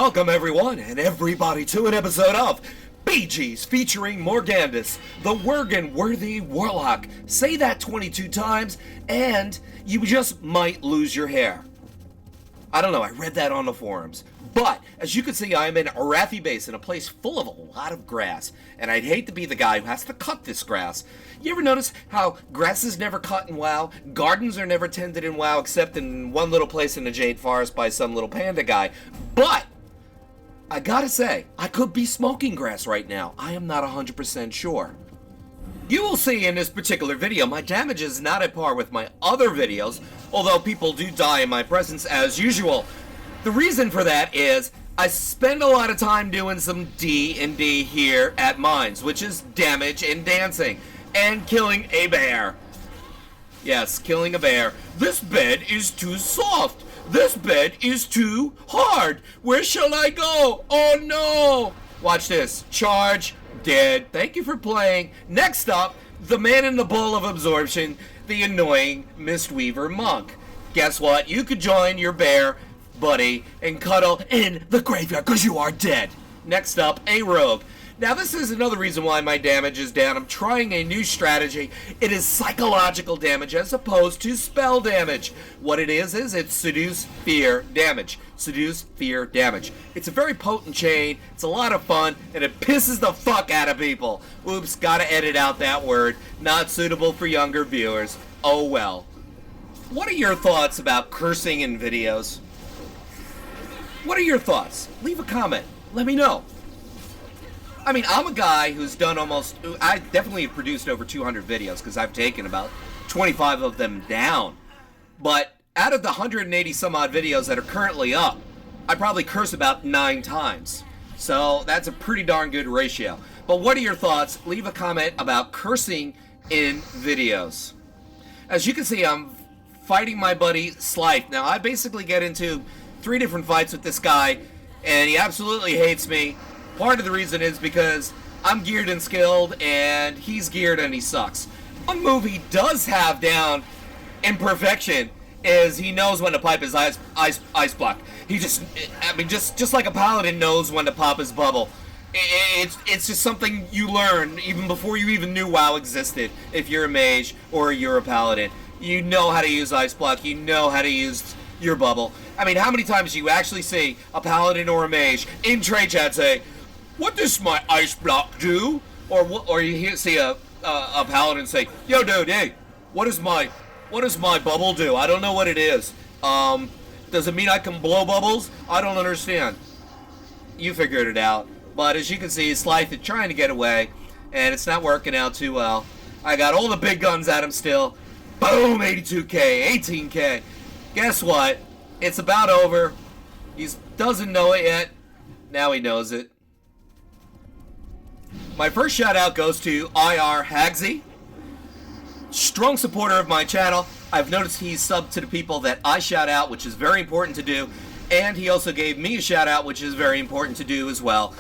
Welcome everyone and everybody to an episode of BG's featuring Morgandus, the Worgen-worthy Warlock. Say that 22 times and you just might lose your hair. I don't know, I read that on the forums. But, as you can see, I am in Arathi Basin, a place full of a lot of grass. And I'd hate to be the guy who has to cut this grass. You ever notice how grass is never cut in WoW? Gardens are never tended in WoW, except in one little place in the Jade Forest by some little panda guy. But, I gotta say, I could be smoking grass right now. I am not 100% sure. You will see in this particular video, my damage is not at par with my other videos, although people do die in my presence as usual. The reason for that is I spend a lot of time doing some D&D here at Mines, which is damage and dancing, and killing a bear. Yes, killing a bear. This bed is too soft. This bed is too hard. Where shall I go? Oh no! Watch this. Charge. Dead. Thank you for playing. Next up, the man in the bowl of absorption, the annoying Mistweaver monk. Guess what? You could join your bear buddy and cuddle in the graveyard because you are dead. Next up, a rogue. Now this is another reason why my damage is down. I'm trying a new strategy. It is psychological damage as opposed to spell damage. What it is it's seduce, fear, damage. Seduce, fear, damage. It's a very potent chain. It's a lot of fun and it pisses the fuck out of people. Oops, gotta edit out that word. Not suitable for younger viewers. Oh well. What are your thoughts about cursing in videos? What are your thoughts? Leave a comment. Let me know. I mean, I'm a guy who's done I definitely have produced over 200 videos because I've taken about 25 of them down. But out of the 180 some odd videos that are currently up, I probably curse about 9 times. So that's a pretty darn good ratio. But what are your thoughts? Leave a comment about cursing in videos. As you can see, I'm fighting my buddy Slife. Now, I basically get into 3 different fights with this guy, and he absolutely hates me. Part of the reason is because I'm geared and skilled, and he's geared and he sucks. One move he does have down in perfection is he knows when to pipe his ice block. He just like a paladin knows when to pop his bubble. It's just something you learn even before you even knew WoW existed. If you're a mage or you're a paladin, you know how to use ice block. You know how to use your bubble. I mean, how many times do you actually see a paladin or a mage in trade chat say, "What does my ice block do?" Or you see a paladin say, "Yo, dude, hey, what does my bubble do? I don't know what it is. Does it mean I can blow bubbles? I don't understand." You figured it out. But as you can see, Slife is trying to get away, and it's not working out too well. I got all the big guns at him still. Boom, 82k, 18k. Guess what? It's about over. He doesn't know it yet. Now he knows it. My first shout out goes to IrHagzy. Strong supporter of my channel. I've noticed he's subbed to the people that I shout out, which is very important to do. And he also gave me a shout out, which is very important to do as well.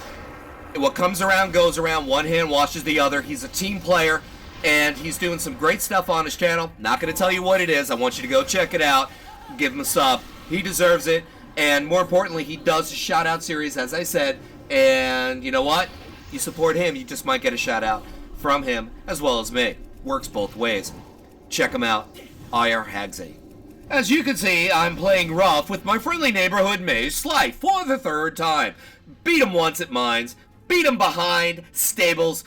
What comes around goes around. One hand washes the other. He's a team player, and he's doing some great stuff on his channel. Not going to tell you what it is. I want you to go check it out. Give him a sub. He deserves it. And more importantly, he does a shout out series, as I said. And you know what? You support him, you just might get a shout out from him as well as me. Works both ways. Check him out. IrHagzy. As you can see, I'm playing rough with my friendly neighborhood mage Slife for the 3rd time. Beat him once at Mines. Beat him behind stables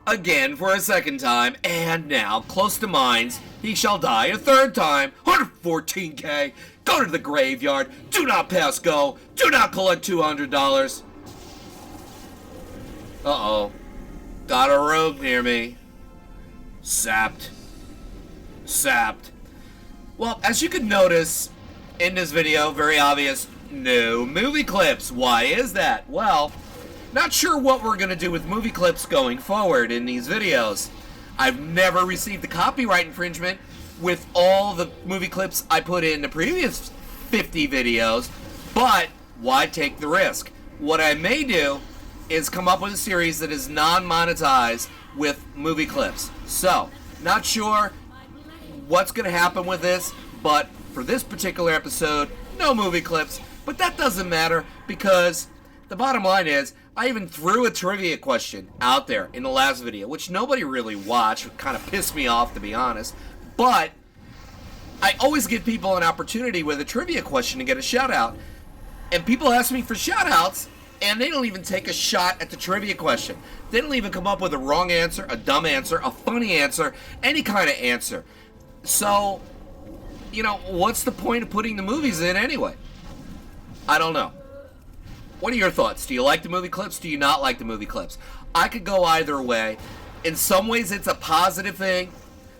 again for a 2nd time. And now, close to Mines, he shall die a 3rd time. 114k. Go to the graveyard. Do not pass go. Do not collect $200. Uh-oh. Got a rogue near me. Sapped. Sapped. Well, as you can notice in this video, very obvious, no movie clips. Why is that? Well, not sure what we're going to do with movie clips going forward in these videos. I've never received a copyright infringement with all the movie clips I put in the previous 50 videos, but why take the risk? What I may do is come up with a series that is non-monetized with movie clips. So, not sure what's going to happen with this, but for this particular episode, no movie clips. But that doesn't matter. because the bottom line is, I even threw a trivia question out there in the last video, which nobody really watched. It kind of pissed me off, to be honest. But I always give people an opportunity with a trivia question to get a shout out. And people ask me for shout outs, and they don't even take a shot at the trivia question. They don't even come up with a wrong answer, a dumb answer, a funny answer, any kind of answer. So, you know, what's the point of putting the movies in anyway? I don't know. What are your thoughts? Do you like the movie clips? Do you not like the movie clips? I could go either way. In some ways, it's a positive thing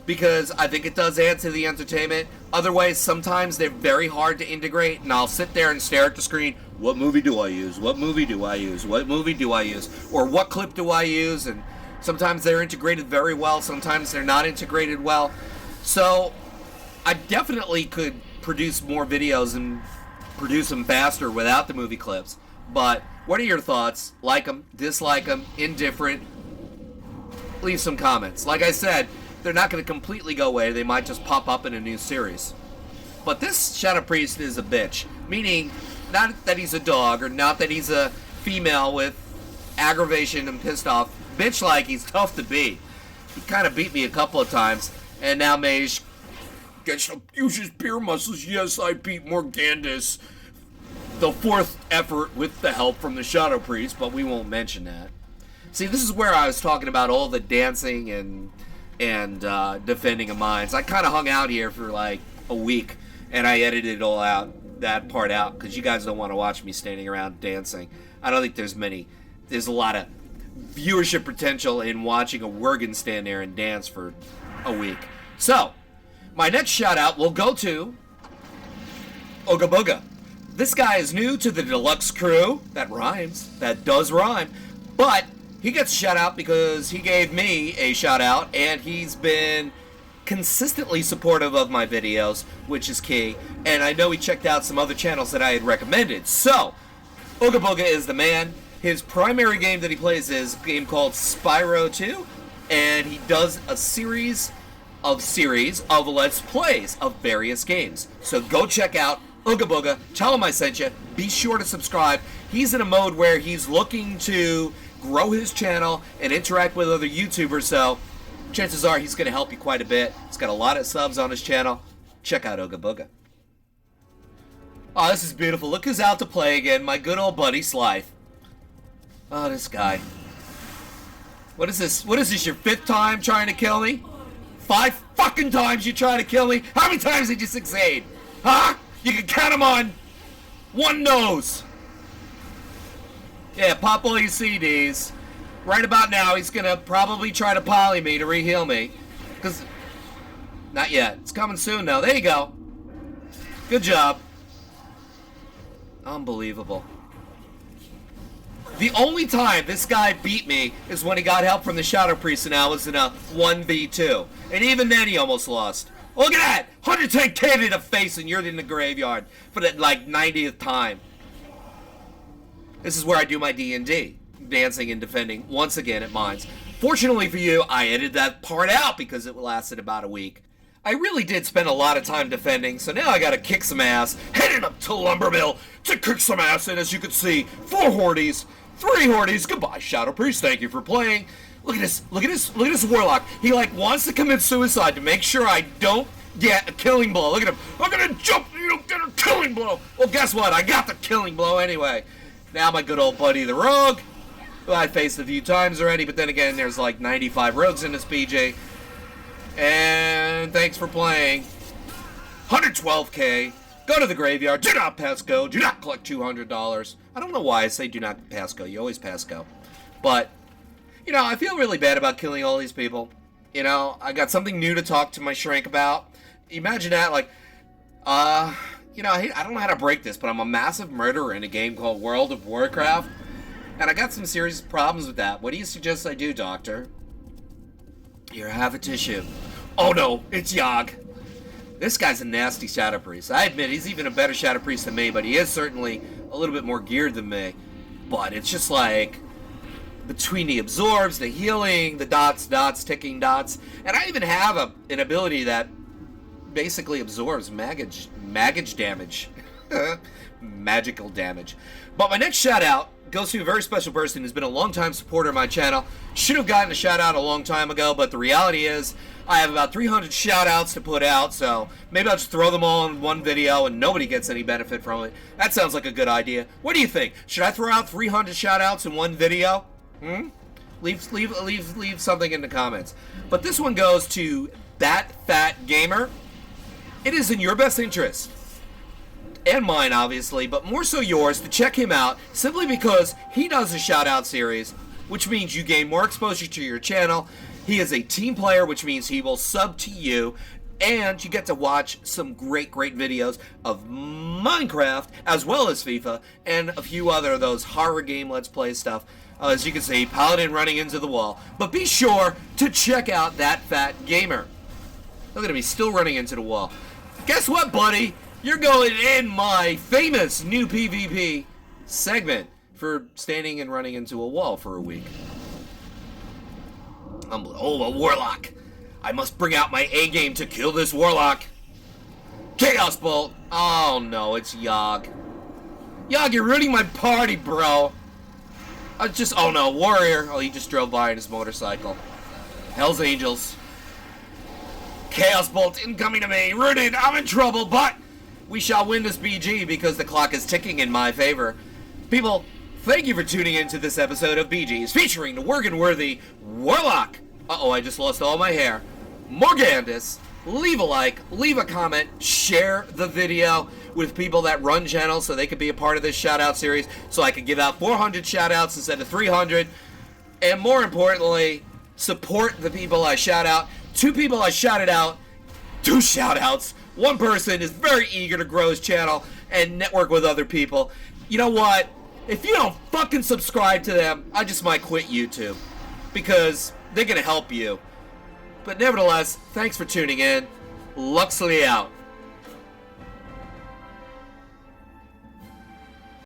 because I think it does add to the entertainment. Other ways, sometimes they're very hard to integrate, and I'll sit there and stare at the screen. What movie do I use? What movie do I use? What movie do I use? Or what clip do I use? And sometimes they're integrated very well. Sometimes they're not integrated well. So I definitely could produce more videos and produce them faster without the movie clips. But what are your thoughts? Like them, dislike them, indifferent? Leave some comments. Like I said, they're not going to completely go away. They might just pop up in a new series. But this Shadow Priest is a bitch. Meaning, not that he's a dog, or not that he's a female with aggravation and pissed off. Bitch like he's tough to beat. He kind of beat me a couple of times. And now Mage gets to use his beer muscles. Yes, I beat Morgandus. The fourth effort with the help from the Shadow Priest, but we won't mention that. See, this is where I was talking about all the dancing and defending of mines. I kind of hung out here for like a week, and I edited it all out, that part out, because you guys don't want to watch me standing around dancing. I don't think there's a lot of viewership potential in watching a Worgen stand there and dance for a week. So, my next shout out will go to Ogaaboga. This guy is new to the deluxe crew. That rhymes. That does rhyme. But he gets a shout out because he gave me a shout out, and he's been consistently supportive of my videos, which is key. And I know he checked out some other channels that I had recommended. So, Ogaaboga is the man. His primary game that he plays is a game called Spyro 2, and he does a series of Let's Plays of various games. So go check out Ogaaboga, tell him I sent you, be sure to subscribe. He's in a mode where he's looking to grow his channel and interact with other YouTubers, so chances are he's going to help you quite a bit. He's got a lot of subs on his channel. Check out Ogaaboga. Oh, this is beautiful. Look who's out to play again, my good old buddy Slife. Oh, this guy. What is this? What is this, your fifth time trying to kill me? 5 fucking times you try to kill me? How many times did you succeed? Huh? You can count them on one nose. Yeah, pop all your CDs. Right about now, he's gonna probably try to poly me to re-heal me. Because, not yet. It's coming soon, though. There you go. Good job. Unbelievable. The only time this guy beat me is when he got help from the Shadow Priest, and I was in a 1v2. And even then, he almost lost. Look at that! 110k to the face, and you're in the graveyard for that, like, 90th time. This is where I do my D&D. Dancing and defending, once again, at mines. Fortunately for you, I edited that part out because it lasted about a week. I really did spend a lot of time defending, so now I gotta kick some ass. Heading up to Lumbermill to kick some ass, and as you can see, 4 hordes, 3 hordes. Goodbye, Shadow Priest. Thank you for playing. Look at this, look at this, look at this Warlock. He, like, wants to commit suicide to make sure I don't get a killing blow. Look at him. I'm gonna jump and you don't get a killing blow. Well, guess what? I got the killing blow anyway. Now my good old buddy, the Rogue, who I faced a few times already, but then again, there's like 95 rogues in this PJ. And thanks for playing. 112k. Go to the graveyard. Do not pass go. Do not collect $200. I don't know why I say do not pass go. You always pass go. But, you know, I feel really bad about killing all these people. You know, I got something new to talk to my shrink about. Imagine that, like, you know, I don't know how to break this, but I'm a massive murderer in a game called World of Warcraft. And I got some serious problems with that. What do you suggest I do, Doctor? Here, have a tissue. Oh no, it's Yogg. This guy's a nasty Shadow Priest. I admit, he's even a better Shadow Priest than me, but he is certainly a little bit more geared than me. But it's just like, between the absorbs, the healing, the dots, ticking dots, and I even have an ability that basically absorbs maggage damage. Magical damage. But my next shout out goes to a very special person who's been a long-time supporter of my channel. Should have gotten a shout out a long time ago, but the reality is I have about 300 shout outs to put out, so maybe I'll just throw them all in one video and nobody gets any benefit from it. That sounds like a good idea. What do you think? Should I throw out 300 shout outs in one video? Leave something in the comments. But this one goes to That Fat Gamer. It is in your best interest, and mine obviously, but more so yours, to check him out simply because he does a shout out series, which means you gain more exposure to your channel. He is a team player, which means he will sub to you, and you get to watch some great videos of Minecraft as well as FIFA and a few other of those horror game let's play stuff. As you can see, Paladin running into the wall. But be sure to check out That Fat Gamer. Look at him, he's still running into the wall. Guess what, buddy? You're going in my famous new PvP segment for standing and running into a wall for a week. Oh, a Warlock. I must bring out my A game to kill this Warlock. Chaos Bolt. Oh no, it's Yogg. Yogg, you're ruining my party, bro. Oh no, Warrior. Oh, he just drove by on his motorcycle. Hell's Angels. Chaos Bolt incoming to me. Rooted, I'm in trouble, but we shall win this BG because the clock is ticking in my favor. People, thank you for tuning in to this episode of BGs featuring the worthy Warlock. Uh-oh, I just lost all my hair. Morgandus. Leave a like, leave a comment, share the video with people that run channels so they could be a part of this shout-out series, so I could give out 400 shout-outs instead of 300. And more importantly, support the people I shout out. 2 people I shouted out, 2 shout-outs. 1 person is very eager to grow his channel and network with other people. You know what? If you don't fucking subscribe to them, I just might quit YouTube, because they're gonna help you. But nevertheless, thanks for tuning in. Luxley out.